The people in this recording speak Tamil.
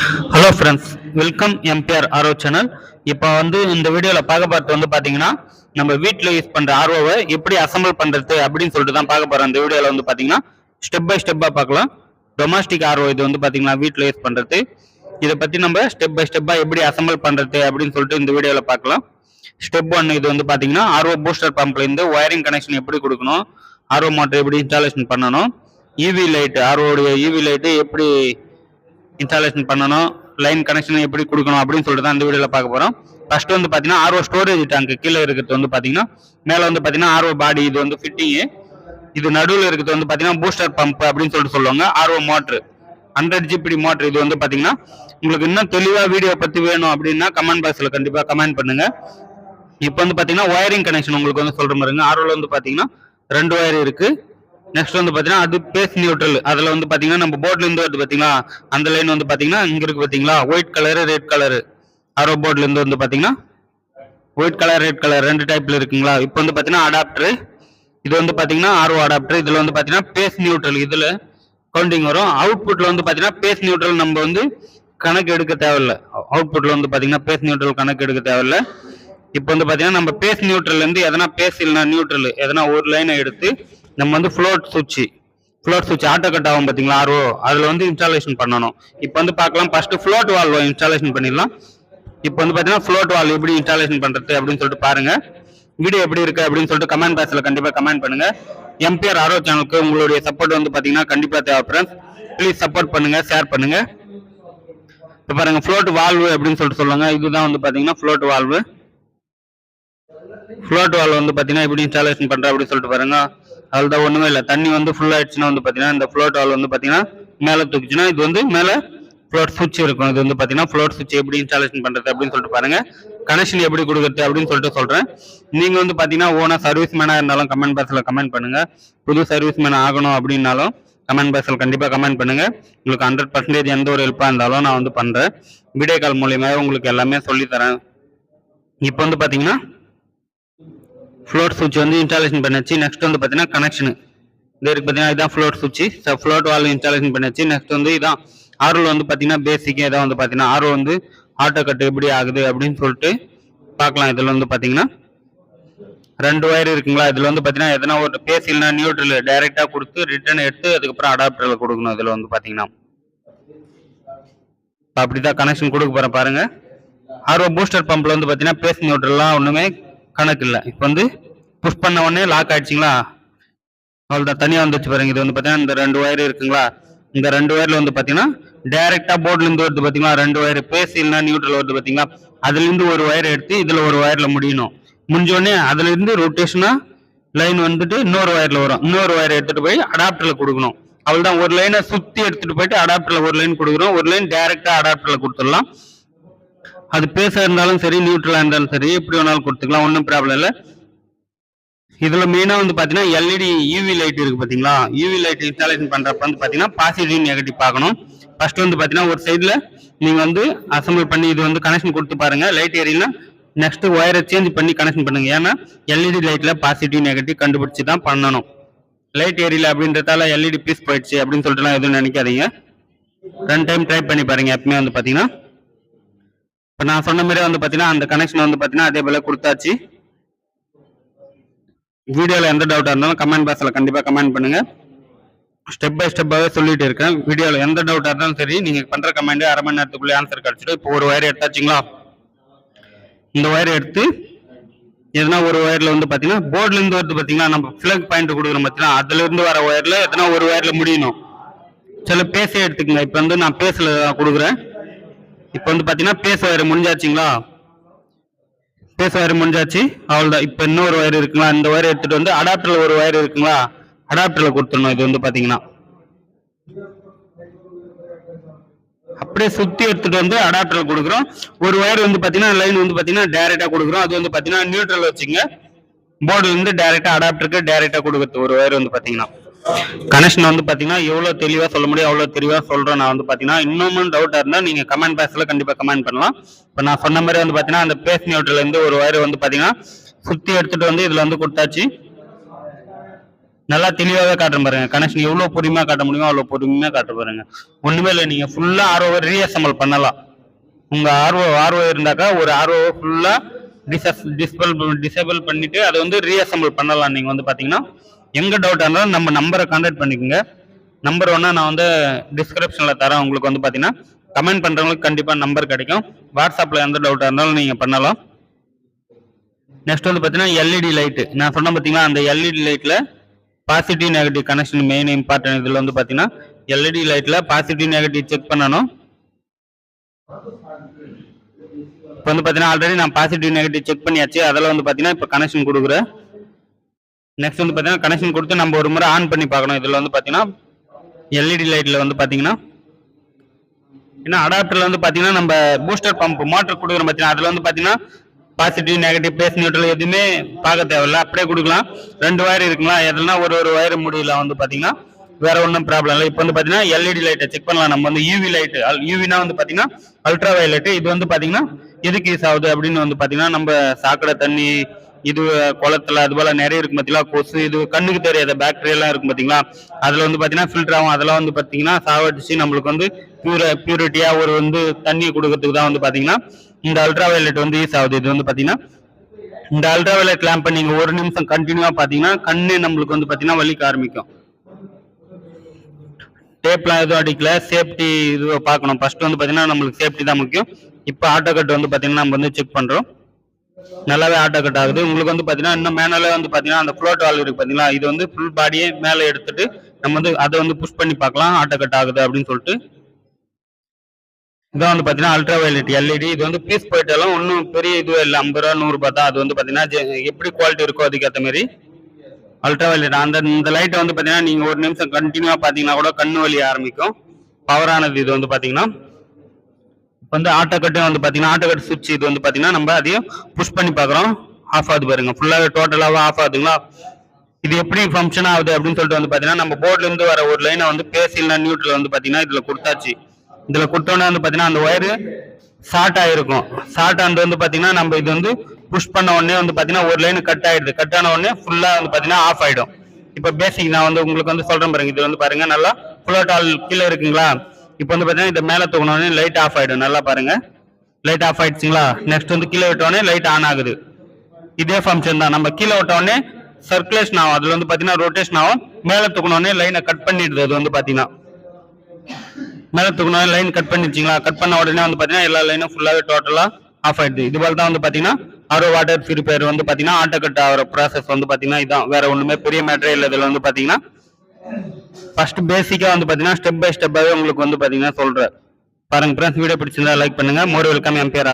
Hello friends, welcome MBR RO channel. இப்போ இந்த வீடியோவில் பார்க்க பார்த்து பார்த்தீங்கன்னா நம்ம வீட்டில் யூஸ் பண்ணுற ஆர்ஓவை எப்படி அசம்பிள் பண்ணுறது அப்படின்னு சொல்லிட்டு தான் பார்க்க போகிறோம். இந்த வீடியோவில் பார்த்தீங்கன்னா ஸ்டெப் பை ஸ்டெப்பாக பார்க்கலாம். டொமஸ்டிக் ஆர்ஓ இது பார்த்தீங்கன்னா வீட்டில் யூஸ் பண்ணுறது. இதை பற்றி நம்ம ஸ்டெப் பை ஸ்டெப்பாக எப்படி அசம்பிள் பண்ணுறது அப்படின்னு சொல்லிட்டு இந்த வீடியோவில் பார்க்கலாம். ஸ்டெப் 1 இது பார்த்தீங்கன்னா ஆர்ஓ பூஸ்டர் பம்ப்லேருந்து ஒயரிங் கனெக்ஷன் எப்படி கொடுக்கணும், ஆர்ஓ மோட்டர் எப்படி இன்ஸ்டாலேஷன் பண்ணணும், ஈவி லைட் ஆர்ஓடைய ஈவி லைட்டு எப்படி இன்ஸ்டாலேஷன் பண்ணணும், லைன் கனெக்ஷன் எப்படி கொடுக்கணும் அப்படின்னு சொல்லிட்டு தான் இந்த வீடியோவில் பார்க்க போகிறோம். ஃபர்ஸ்ட் பார்த்தீங்கன்னா ஆர்ஓ ஸ்டோரேஜ் டேங்க் கீழே இருக்கிறது பார்த்தீங்கன்னா மேலே பார்த்தீங்கன்னா ஆர்ஓ பாடி இது ஃபிட்டிங்கு, இது நடுவில் இருக்கிறது பார்த்தீங்கன்னா பூஸ்டர் பம்ப் அப்படின்னு சொல்லிட்டு சொல்லுவாங்க. ஆர்ஓ மோட்ரு 100 ஜிபிடி மோட்ரு இது பார்த்தீங்கன்னா உங்களுக்கு இன்னும் தெளிவாக வீடியோ பற்றி வேணும் அப்படின்னா கமெண்ட் பாக்ஸில் கண்டிப்பாக கமெண்ட் பண்ணுங்க. இப்போ பார்த்தீங்கன்னா ஒயரிங் கனெக்ஷன் உங்களுக்கு சொல்கிற மாதிரிங்க. ஆர்ஓவில் பார்த்தீங்கன்னா 2 ஒயர் இருக்குது. நெக்ஸ்ட் பார்த்தீங்கன்னா அது பேஸ் நியூட்ரல். அதில் பார்த்தீங்கன்னா நம்ம போர்ட்லேருந்து வருது பார்த்தீங்களா, அந்த லைன் பார்த்தீங்கன்னா இங்கே இருக்குது பார்த்தீங்களா, ஒயிட் கலரு ரெட் கலரு. ஆரோ போர்ட்லேருந்து பார்த்தீங்கன்னா ஒயிட் கலர் ரெட் கலர் 2 டைப்பில் இருக்குங்களா. இப்போ பார்த்தீங்கன்னா அடாப்டரு இது பார்த்தீங்கன்னா ஆர்ஓ அடாப்டர். இதில் பார்த்தீங்கன்னா பேஸ் நியூட்ரல் இதில் கவுண்டிங் வரும். அவுட்புட்டில் பார்த்தீங்கன்னா பேஸ் நியூட்ரல் நம்ம கணக்கு எடுக்க தேவையில்லை. அவுட்புட்டில் பார்த்தீங்கன்னா பேஸ் நியூட்ரல் கணக்கு எடுக்க தேவையில்லை. இப்போ பார்த்தீங்கன்னா நம்ம பேஸ் நியூட்ரல்லேருந்து எதனா பேஸ் இல்லைனா நியூட்ரல் எதனா ஒரு லைனை எடுத்து நம்ம ஃப்ளோட் சுவிட்ச் ஆட்டோ கட் ஆகும் பார்த்தீங்களா ஆர்ஓ, அதில் இன்ஸ்டாலேஷன் பண்ணணும். இப்போ பார்க்கலாம். ஃபர்ஸ்ட் ஃப்ளோட் வால்வ் இன்ஸ்டாலேஷன் பண்ணிடலாம். இப்போ பார்த்தீங்கன்னா ஃப்ளோட் வால்வ் எப்படி இன்ஸ்டாலேஷன் பண்ணுறது அப்படின்னு சொல்லிட்டு பாருங்க. வீடியோ எப்படி இருக்கு அப்படின்னு சொல்லிட்டு கமெண்ட் பாக்ஸில் கண்டிப்பாக கமெண்ட் பண்ணுங்க. எம்பிஆர் ஆர்ஓ சேனலுக்கு உங்களுடைய சப்போர்ட் பார்த்தீங்கன்னா கண்டிப்பாக தேவை ஃப்ரெண்ட்ஸ். ப்ளீஸ் சப்போர்ட் பண்ணுங்க, ஷேர் பண்ணுங்க. இப்போ பாருங்க ஃப்ளோட் வால்வு அப்படின்னு சொல்லிட்டு சொல்லுவாங்க. இதுதான் பார்த்தீங்கன்னா ஃப்ளோட் வால்வு. ஃப்ளோட் வால்வ் பார்த்தீங்கன்னா எப்படி இன்ஸ்டாலேஷன் பண்ணுறேன் அப்படின்னு சொல்லிட்டு பாருங்க. அதில் தான் ஒன்றுமே இல்லை. தண்ணி ஃபுல் ஆயிடுச்சுன்னா பார்த்தீங்கன்னா இந்த ஃப்ளோட் வால்வ் பார்த்தீங்கன்னா மேலே தூக்கிச்சுன்னா இது மேலே ஃப்ளோட் சுவிட்ச் இருக்கும். இது பார்த்தீங்கன்னா ஃப்ளோட் சுவிட்ச் எப்படி இன்ஸ்டாலேஷன் பண்ணுறது அப்படின்னு சொல்லிட்டு பாருங்க. கனெக்ஷன் எப்படி கொடுக்குறது அப்படின்னு சொல்லிட்டு சொல்கிறேன். நீங்கள் பார்த்தீங்கன்னா ஓனாக சர்வீஸ் மேனாக இருந்தாலும் கமெண்ட் பாக்ஸில் கமெண்ட் பண்ணுங்கள். புது சர்வீஸ் மேன் ஆகணும் அப்படின்னாலும் கமெண்ட் பாக்ஸில் கண்டிப்பாக கமெண்ட் பண்ணுங்கள். உங்களுக்கு 100% எந்த ஒரு ஹெல்ப்பாக இருந்தாலும் நான் பண்ணுறேன். வீடியோ கால் மூலியமாக உங்களுக்கு எல்லாமே சொல்லித்தரேன். இப்போ பார்த்தீங்கன்னா ஃப்ளோட் சுவிட்ச் இன்ஸ்டாலேஷன் பண்ணிச்சு. நெக்ஸ்ட் பார்த்தீங்கன்னா கனெக்ஷன் இது இருக்கு பார்த்தீங்கன்னா இதான் ஃப்ளோட் சுவிட்ச். ஃப்ளோட் வால்வ் இன்ஸ்டாலேஷன் பண்ணிச்சு. நெக்ஸ்ட் இதான் ஆர்ஓவில் பார்த்தீங்கன்னா பேசிக் இதான் பார்த்தீங்கன்னா ஆர்ஓ ஆட்டோ கட் எப்படி ஆகுது அப்படின்னு சொல்லிட்டு பார்க்கலாம். இதில் பார்த்தீங்கன்னா 2 ஒயர் இருக்குங்களா. இதில் பார்த்தீங்கன்னா எதனா ஒரு பேஸ் இல்லைனா நியூட்ரல் டைரெக்டாக கொடுத்து ரிட்டர்ன் எடுத்து அதுக்கப்புறம் அடாப்டரில் கொடுக்கணும். இதில் பார்த்தீங்கன்னா அப்படி தான் கனெக்ஷன் கொடுக்க போகிறேன் பாருங்க. ஆர்ஓ பூஸ்டர் பம்பில் பார்த்தீங்கன்னா பேஸ் நியூட்ரல்லாம் ஒன்றுமே கணக்கு இல்லை. இப்போ புஷ் பண்ண உடனே லாக் ஆயிடுச்சிங்களா, அவ்வளோதான் தனியாக வந்துச்சு பாருங்க. இது பார்த்தீங்கன்னா இந்த 2 ஒயர் இருக்குங்களா, இந்த 2 ஒயரில் பார்த்தீங்கன்னா டைரெக்டாக போர்ட்லேருந்து வருது பார்த்தீங்களா. 2 ஒயர் பேஸ் இல்லைனா நியூட்ரல் வருது பார்த்தீங்களா. அதுலேருந்து ஒரு ஒயர் எடுத்து இதில் ஒரு ஒயரில் முடியணும். முடிஞ்சோடனே அதுலேருந்து ரொட்டேஷனாக லைன் இன்னொரு ஒயரில் வரும். இன்னொரு ஒயர் எடுத்துகிட்டு போய் அடாப்டரில் கொடுக்கணும். அவ்வளோதான். ஒரு லைனை சுற்றி எடுத்துகிட்டு போயிட்டு அடாப்டரில் ஒரு லைன் கொடுக்குறோம். ஒரு லைன் டைரெக்டாக அடாப்டரில் கொடுத்துடலாம். அது பேஸாக இருந்தாலும் சரி நியூட்ரலாக இருந்தாலும் சரி எப்படி வேணாலும் கொடுத்துக்கலாம், ஒன்றும் ப்ராப்ளம் இல்லை. இதில் மெயினாக பார்த்தீங்கன்னா எல்இடி யூவி லைட் இருக்குது பார்த்தீங்களா. யூவி லைட் இன்ஸ்டாலேஷன் பண்ணுறப்ப பார்த்தீங்கன்னா பாசிட்டிவ் நெகட்டிவ் பார்க்கணும். ஃபர்ஸ்ட் பார்த்தீங்கன்னா ஒரு சைடில் நீங்கள் அசம்பிள் பண்ணி இது கனெக்ஷன் கொடுத்து பாருங்கள். லைட் ஏரியனா நெக்ஸ்ட் ஒயரை சேஞ்ச் பண்ணி கனெக்ஷன் பண்ணுங்கள். ஏன்னா எல்இடி லைட்டில் பாசிட்டிவ் நெகட்டிவ் கண்டுபிடிச்சி தான் பண்ணணும். லைட் ஏரியல அப்படின்றதால எல்இடி பீஸ் போயிடுச்சு அப்படின்னு சொல்லிட்டுலாம் எதுவும் நினைக்காதீங்க. 2 டைம் ட்ரை பண்ணி பாருங்கள். எப்பவுமே பார்த்தீங்கன்னா இப்போ நான் சொன்ன மாதிரி பார்த்தீங்கன்னா அந்த கனெக்ஷன் பார்த்தீங்கன்னா அதே போல் கொடுத்தாச்சு. வீடியோவில் எந்த டவுட்டாக இருந்தாலும் கமெண்ட் பாக்ஸில் கண்டிப்பாக கமெண்ட் பண்ணுங்கள். ஸ்டெப் பை ஸ்டெப்பாகவே சொல்லிட்டு இருக்கேன். வீடியோவில் எந்த டவுட்டாக இருந்தாலும் சரி நீங்கள் பண்ணுற கமெண்ட் அரை மணி நேரத்துக்குள்ளே ஆன்சர் கிடச்சிடும். இப்போ ஒரு ஒயர் எடுத்தாச்சுங்களா, இந்த ஒயர் எடுத்து எதனா ஒரு ஒயரில் பார்த்தீங்கன்னா போர்ட்லேருந்து வருது பார்த்தீங்கன்னா நம்ம ஃப்ளக் பாயிண்ட் கொடுக்குறோம் பார்த்தீங்கன்னா அதுலேருந்து வர ஒயரில் எதனா ஒரு ஒயரில் முடியணும். சில பேஸே எடுத்துக்கங்க. இப்போ நான் பேஸில் கொடுக்குறேன். இப்போ பார்த்தீங்கன்னா பேஸ் ஒயர் முடிஞ்சாச்சுங்களா, பேஸ் ஒயர் முடிஞ்சாச்சு. அவ்வளோதான். இப்போ இன்னொரு ஒயர் இருக்குங்களா, இந்த ஒயர் எடுத்துகிட்டு அடாப்டரில் ஒரு ஒயர் இருக்குங்களா, அடாப்டரில் கொடுத்துடணும். இது பார்த்தீங்கன்னா அப்படியே சுற்றி எடுத்துகிட்டு அடாப்டரில் கொடுக்குறோம். ஒரு ஒயர் பார்த்தீங்கன்னா லைன் பார்த்தீங்கன்னா டைரெக்டாக கொடுக்குறோம். அது பார்த்தீங்கன்னா நியூட்ரல் வச்சுங்க. போர்டுலேருந்து டைரெக்டாக அடாப்டருக்கு டைரெக்டாக கொடுக்குறது ஒரு ஒயர் பார்த்தீங்கன்னா கனெக்ஷன் பார்த்தீங்கன்னா எவ்வளோ தெளிவாக சொல்ல முடியும் அவ்வளோ தெளிவாக சொல்கிறேன். நான் பார்த்தீங்கன்னா இன்னமும் டவுட்டாக இருந்தால் நீங்கள் கமெண்ட் பாக்ஸில் கண்டிப்பாக கமெண்ட் பண்ணலாம். இப்போ நான் சொன்ன மாதிரி பார்த்தீங்கன்னா அந்த பேஸ் நியூட்ரல்லேருந்து ஒரு ஒயர் பார்த்தீங்கன்னா சுற்றி எடுத்துகிட்டு இதில் கொடுத்தாச்சு. நல்லா தெளிவாகவே காட்டுறேன் பாருங்க. கனெக்ஷன் எவ்வளவு பொறுமையா காட்ட முடியுமோ அவ்வளவு பொறுமையா காட்ட பாருங்க. ஒண்ணுமே இல்லை, நீங்க ஃபுல்லா ஆர்ஓவை ரீஅசம்பிள் பண்ணலாம். உங்க ஆர்ஓ இருந்தாக்கா ஒரு ஆர்ஓ ஃபுல்லா டிசேபிள் பண்ணிட்டு அதை வந்து ரீஅசம்பிள் பண்ணலாம். நீங்க வந்து பாத்தீங்கன்னா எங்க டவுட் இருந்தாலும் நம்ம நம்பரை கான்டாக்ட் பண்ணிக்கோங்க. நம்பர் ஒன்னா நான் வந்து டிஸ்கிரிப்ஷன்ல தரேன். உங்களுக்கு வந்து பாத்தீங்கன்னா கமெண்ட் பண்றவங்களுக்கு கண்டிப்பா நம்பர் கிடைக்கும். வாட்ஸ்அப்ல எந்த டவுட்டா இருந்தாலும் நீங்க பண்ணலாம். நெக்ஸ்ட் வந்து பாத்தீங்கன்னா எல்இடி லைட் நான் சொன்ன பாத்தீங்கன்னா அந்த எல்இடி லைட்ல positive negative connection main important. இதுல வந்து பாத்தீங்கன்னா எல்இடி லைட்ல பாசிட்டிவ் நெகட்டிவ் செக் பண்ணணும். இப்போ வந்து பாத்தீங்கன்னா ஆல்ரெடி நான் பாசிட்டிவ் நெகட்டிவ் செக் பண்ணியாச்சு. அதில் வந்து பாத்தீங்கன்னா இப்போ கனெக்ஷன் கொடுக்குறேன். நெக்ஸ்ட் வந்து பாத்தீங்கன்னா கனெக்ஷன் கொடுத்து நம்ம ஒரு முறை ஆன் பண்ணி பார்க்கணும். இதுல வந்து பாத்தீங்கன்னா எல்இடி லைட்ல வந்து பாத்தீங்கன்னா ஏன்னா அடாப்டர்ல வந்து பாத்தீங்கன்னா நம்ம பூஸ்டர் பம்ப் மோட்டர் கொடுக்குறோம் பாத்தீங்கன்னா அதுல வந்து பாத்தீங்கன்னா பாசிட்டிவ் நெகட்டிவ் பேஸ் நியூட்ரல் எதுவுமே பார்க்க தேவையில்ல, அப்படியே கொடுக்கலாம். 2 வயர் இருக்குங்களா, எதுனா ஒரு வயர் முடியல வந்து பாத்தீங்கன்னா வேற ஒன்றும் ப்ராப்ளம் இல்லை. இப்போ வந்து பாத்தீங்கன்னா எல்இடி லைட்டை செக் பண்ணலாம். நம்ம வந்து யூவி லைட், யூவினா வந்து பாத்தீங்கன்னா அல்ட்ரா வயலட். இது வந்து பாத்தீங்கன்னா எதுக்கு யூஸ் ஆகுது அப்படின்னு வந்து பாத்தீங்கன்னா நம்ம சாக்கடை தண்ணி, இது குளத்துல அது போல நிறைய இருக்கு பாத்தீங்களா, கொசு, இது கண்ணுக்கு தெரியாத பாக்டீரியா எல்லாம் இருக்கும் பாத்தீங்களா, அதுல வந்து பாத்தீங்கன்னா ஃபில்டர் ஆகும். அதெல்லாம் வந்து பாத்தீங்கன்னா சாவடிச்சு நம்மளுக்கு வந்து பியூரிட்டியா ஒரு வந்து தண்ணி கொடுக்கறதுக்கு தான் வந்து பாத்தீங்கன்னா இந்த அல்ட்ரா வயலட் வந்து யூஸ் ஆகுது. இது வந்து பாத்தீங்கன்னா இந்த அல்ட்ரா வயலட் லேம்பை நீங்க 1 நிமிஷம் கண்டினியூவா பாத்தீங்கன்னா கண்ணு நம்மளுக்கு வந்து பாத்தீங்கன்னா வலிக்க ஆரம்பிக்கும். டேப்லாம் எதுவும் அடிக்கல, சேஃப்டி இது பார்க்கணும். ஃபர்ஸ்ட் வந்து பாத்தீங்கன்னா நம்மளுக்கு சேஃப்டி தான் முக்கியம். இப்போ ஆட்டோ கட் வந்து பாத்தீங்கன்னா நம்ம வந்து செக் பண்றோம். நல்லாவே ஆட்டோ கட் ஆகுது. உங்களுக்கு வந்து பாத்தீங்கன்னா இன்னும் மேனாலே வந்து பாத்தீங்கன்னா அந்த ஃப்ளோட் வால்வ் இருக்கு பாத்தீங்களா, இது வந்து ஃபுல் பாடியே மேலே எடுத்துட்டு நம்ம வந்து அதை வந்து புஷ் பண்ணி பார்க்கலாம் ஆட்டோ கட் ஆகுது அப்படின்னு சொல்லிட்டு. இதான் வந்து பாத்தீங்கன்னா அல்ட்ரா வயலட் எல்இடி. இது வந்து பீஸ் போயிட்டாலும் ஒன்றும் பெரிய இதுவே இல்லை, 50 ரூபா 100 ரூபாய் தான். அது வந்து பாத்தீங்கன்னா எப்படி குவாலிட்டி இருக்கோ அதுக்கேற்ற மாதிரி அல்ட்ரா வயலட். இந்த லைட்டை வந்து பாத்தீங்கன்னா நீங்க 1 நிமிஷம் கண்டினியூவா பாத்தீங்கன்னா கூட கண்ணு வலி ஆரம்பிக்கும். பவரானது இது வந்து பாத்தீங்கன்னா. வந்து ஆட்டோ கட்டும் வந்து பாத்தீங்கன்னா ஆட்டோ கட் சுவிட்ச் இது வந்து பாத்தீங்கன்னா நம்ம அதையும் புஷ் பண்ணி பாக்குறோம். ஆஃப் ஆகுது பாருங்க, ஃபுல்லாவே டோட்டலாவே ஆஃப் ஆகுதுங்களா. இது எப்படி ஃபங்க்ஷன் ஆகுது அப்படின்னு சொல்லிட்டு வந்து பாத்தீங்கன்னா நம்ம போர்ட்ல இருந்து வர ஒரு லைனை வந்து பேஸ் இல்லைன்னா நியூட்ரல் வந்து பாத்தீங்கன்னா இதுல கொடுத்தாச்சு. இதுல கொடுத்தோன்னே வந்து பாத்தீங்கன்னா அந்த ஒயரு ஷார்ட் ஆயிருக்கும். ஷார்ட் ஆனது வந்து பாத்தீங்கன்னா நம்ம இது வந்து புஷ் பண்ண உடனே வந்து பாத்தீங்கன்னா ஒரு லைன் கட் ஆயிடுது. கட் ஆன உடனே ஃபுல்லா வந்து பாத்தீங்கன்னா ஆஃப் ஆயிடும். இப்ப பேசிக் நான் வந்து உங்களுக்கு வந்து சொல்றேன் பாருங்க. இது வந்து பாருங்க நல்லா ஃபுல்லோட் ஆல் கீழே இருக்குங்களா. இப்போ வந்து பாத்தீங்கன்னா இந்த மேல தூக்கணும்னே லைட் ஆஃப் ஆயிடும். நல்லா பாருங்க, லைட் ஆஃப் ஆயிடுச்சுங்களா. நெக்ஸ்ட் வந்து கீழே விட்டோடனே லைட் ஆன் ஆகுது. இதே ஃபங்க்ஷன் தான். நம்ம கீழே விட்டோடனே சர்க்குலேஷன் ஆகும், அதுல வந்து பாத்தீங்கன்னா ரொட்டேஷன் ஆகும். மேல தூக்கணும்னே லைனை கட் பண்ணிடுது. அது வந்து பாத்தீங்கன்னா மேல தூக்கணும் லைன் கட் பண்ணிடுச்சிங்களா. கட் பண்ண உடனே வந்து பாத்தீங்கன்னா எல்லா லைனும் ஃபுல்லாவே டோட்டலா ஆஃப் ஆயிடுது. இது போல தான் வந்து பாத்தீங்கன்னா ஆரோ வாட்டர் பியூரிஃபையர் வந்து பாத்தீங்கன்னா ஆட்டோ கட் ஆகிற ப்ராசஸ் வந்து பாத்தீங்கன்னா இதான், வேற ஒண்ணுமே பெரிய மேட்டரே இல்லை. இதுல வந்து பாத்தீங்கன்னா ஃபர்ஸ்ட் பேசிக்கா வந்து பாத்தீங்கன்னா ஸ்டெப் பை ஸ்டெப்பாவே உங்களுக்கு வந்து பாத்தீங்கன்னா சொல்றேன் பாருங்க. ஃப்ரெண்ட்ஸ் வீடியோ பிடிச்சிருந்தா லைக் பண்ணுங்க. மோர் வெல்கம் எம்பிஆர்.